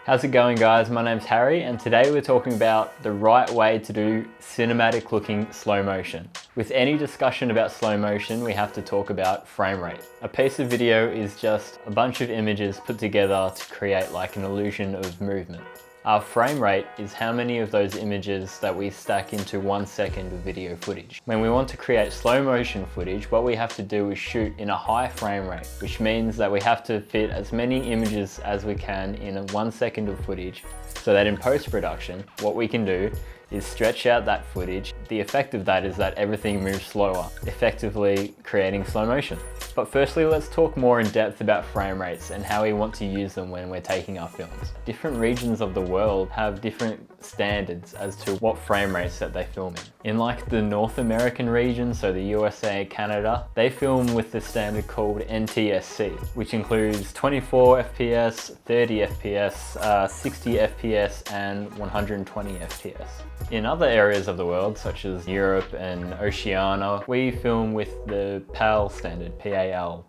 How's it going, guys? My name's Harry, and today we're talking about the right way to do cinematic looking slow motion. With any discussion about slow motion, we have to talk about frame rate. A piece of video is just a bunch of images put together to create like an illusion of movement. Our frame rate is how many of those images that we stack into 1 second of video footage. When we want to create slow motion footage, what we have to do is shoot in a high frame rate, which means that we have to fit as many images as we can in a 1 second of footage, so that in post-production, what we can do is stretch out that footage. The effect of that is that everything moves slower, effectively creating slow motion. But firstly, let's talk more in depth about frame rates and how we want to use them when we're taking our films. Different regions of the world have different standards as to what frame rates that they film in. In like the North American region, so the USA, Canada, they film with the standard called NTSC, which includes 24 FPS, 30 FPS, 60 FPS, and 120 FPS. In other areas of the world, such as Europe and Oceania, we film with the PAL standard, PAL,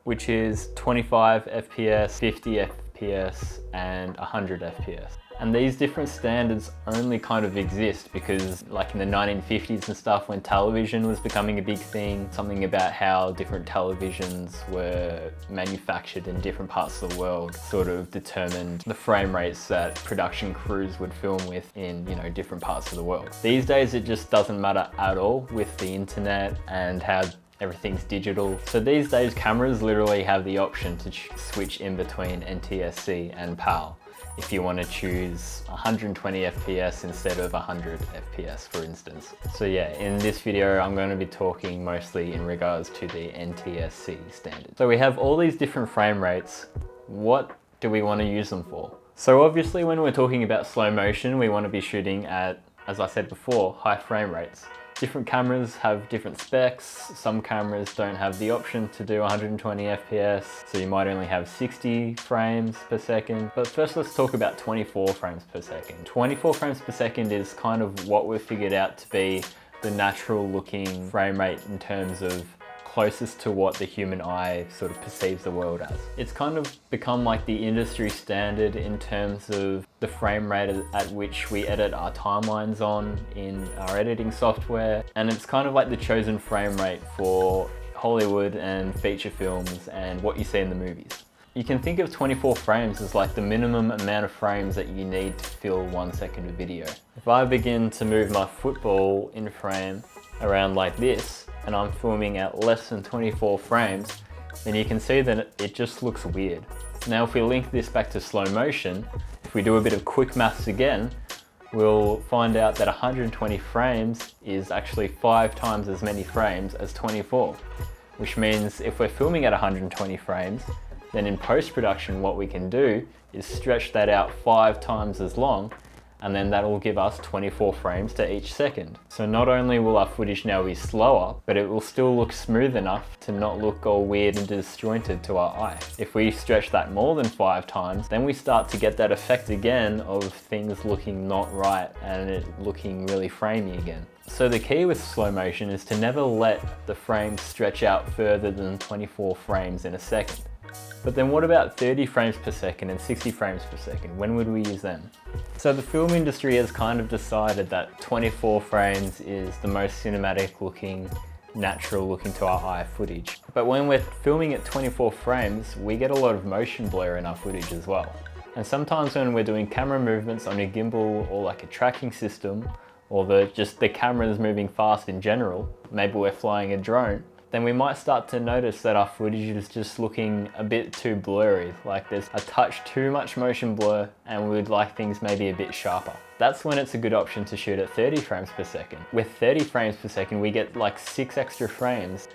which is 25 FPS, 50 FPS, and 100 FPS. And these different standards only kind of exist because like in the 1950s and stuff, when television was becoming a big thing, something about how different televisions were manufactured in different parts of the world sort of determined the frame rates that production crews would film with in, you know, different parts of the world. These days it just doesn't matter at all with the internet and how everything's digital. So these days cameras literally have the option to switch in between NTSC and PAL. If you want to choose 120 FPS instead of 100 FPS, for instance. So yeah, in this video, I'm going to be talking mostly in regards to the NTSC standard. So we have all these different frame rates. What do we want to use them for? So obviously when we're talking about slow motion, we want to be shooting at, as I said before, high frame rates. Different cameras have different specs. Some cameras don't have the option to do 120 FPS, so you might only have 60 frames per second. But first let's talk about 24 frames per second. 24 frames per second is kind of what we've figured out to be the natural looking frame rate in terms of closest to what the human eye sort of perceives the world as. It's kind of become like the industry standard in terms of the frame rate at which we edit our timelines on in our editing software. And it's kind of like the chosen frame rate for Hollywood and feature films and what you see in the movies. You can think of 24 frames as like the minimum amount of frames that you need to fill 1 second of video. If I begin to move my football in frame around like this, and I'm filming at less than 24 frames, then you can see that it just looks weird. Now if we link this back to slow motion, if we do a bit of quick maths again, we'll find out that 120 frames is actually 5 times as many frames as 24, which means if we're filming at 120 frames, then in post-production what we can do is stretch that out 5 times as long, and then that will give us 24 frames to each second. So not only will our footage now be slower, but it will still look smooth enough to not look all weird and disjointed to our eye. If we stretch that more than 5 times, then we start to get that effect again of things looking not right and it looking really framey again. So the key with slow motion is to never let the frames stretch out further than 24 frames in a second. But then what about 30 frames per second and 60 frames per second? When would we use them? So the film industry has kind of decided that 24 frames is the most cinematic looking, natural looking to our eye footage. But when we're filming at 24 frames, we get a lot of motion blur in our footage as well. And sometimes when we're doing camera movements on a gimbal or like a tracking system, or just the camera's moving fast in general, maybe we're flying a drone, then we might start to notice that our footage is just looking a bit too blurry, like there's a touch too much motion blur and we would like things maybe a bit sharper. That's when it's a good option to shoot at 30 frames per second. With 30 frames per second, we get like 6 extra frames.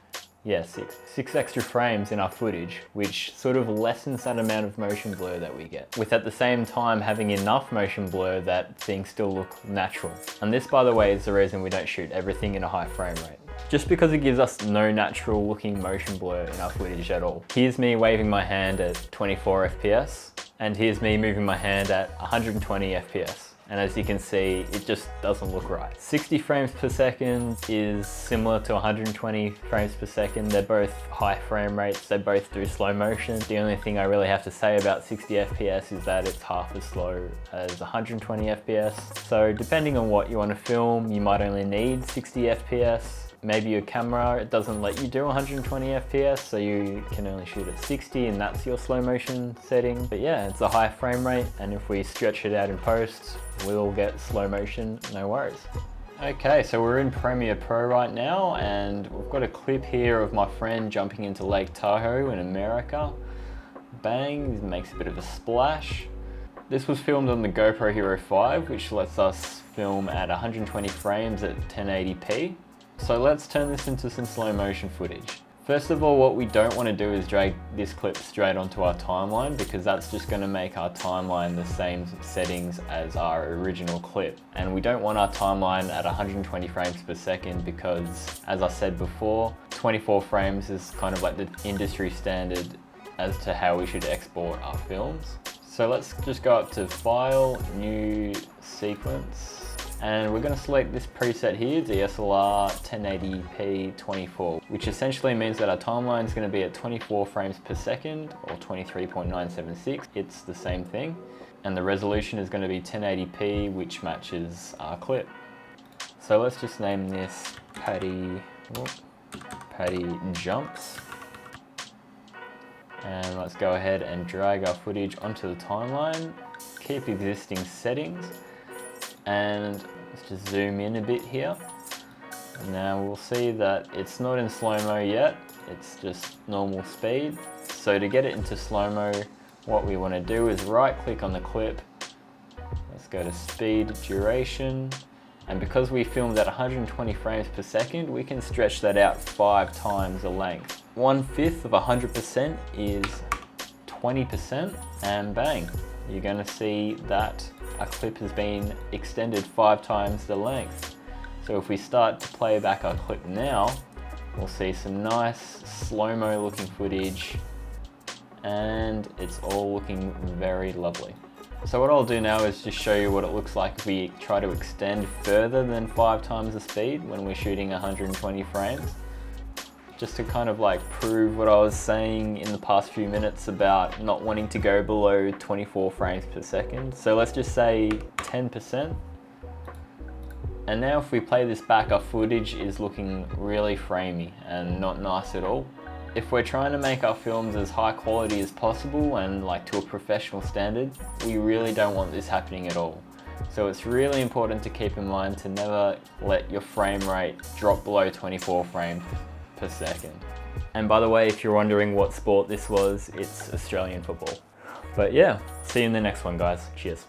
Yeah, six extra frames in our footage, which sort of lessens that amount of motion blur that we get, with at the same time having enough motion blur that things still look natural. And this, by the way, is the reason we don't shoot everything in a high frame rate. just because it gives us no natural looking motion blur in our footage at all. Here's me waving my hand at 24 FPS, and here's me moving my hand at 120 FPS. And as you can see, it just doesn't look right. 60 frames per second is similar to 120 frames per second. They're both high frame rates. They both do slow motion. The only thing I really have to say about 60 FPS is that it's half as slow as 120 FPS. So depending on what you want to film, you might only need 60 FPS. Maybe your camera, it doesn't let you do 120 FPS, so you can only shoot at 60 and that's your slow motion setting. But yeah, it's a high frame rate, and if we stretch it out in post, we'll get slow motion, no worries. Okay, so we're in Premiere Pro right now, and we've got a clip here of my friend jumping into Lake Tahoe in America. Bang, he makes a bit of a splash. This was filmed on the GoPro Hero 5, which lets us film at 120 frames at 1080p. So let's turn this into some slow motion footage. First of all, what we don't want to do is drag this clip straight onto our timeline, because that's just going to make our timeline the same settings as our original clip. And we don't want our timeline at 120 frames per second because, as I said before, 24 frames is kind of like the industry standard as to how we should export our films. So let's just go up to File, New Sequence. And we're going to select this preset here, DSLR 1080p 24, which essentially means that our timeline is going to be at 24 frames per second, or 23.976. It's the same thing. And the resolution is going to be 1080p, which matches our clip. So let's just name this Paddy Jumps. And let's go ahead and drag our footage onto the timeline, keep existing settings. And let's just zoom in a bit here. Now we'll see that it's not in slow-mo yet, it's just normal speed. So to get it into slow-mo, what we want to do is right-click on the clip. Let's go to speed, duration. And because we filmed at 120 frames per second, we can stretch that out 5 times the length. 1/5 of 100% is 20%, and bang, you're going to see that our clip has been extended 5 times the length. So if we start to play back our clip now, we'll see some nice slow-mo looking footage, and it's all looking very lovely. So what I'll do now is just show you what it looks like if we try to extend further than 5 times the speed when we're shooting 120 frames. Just to kind of like prove what I was saying in the past few minutes about not wanting to go below 24 frames per second. So let's just say 10%. And now if we play this back, our footage is looking really framey and not nice at all. If we're trying to make our films as high quality as possible and like to a professional standard, we really don't want this happening at all. So it's really important to keep in mind to never let your frame rate drop below 24 frames per second. And by the way, if you're wondering what sport this was, it's Australian football. But yeah, see you in the next one, guys. Cheers.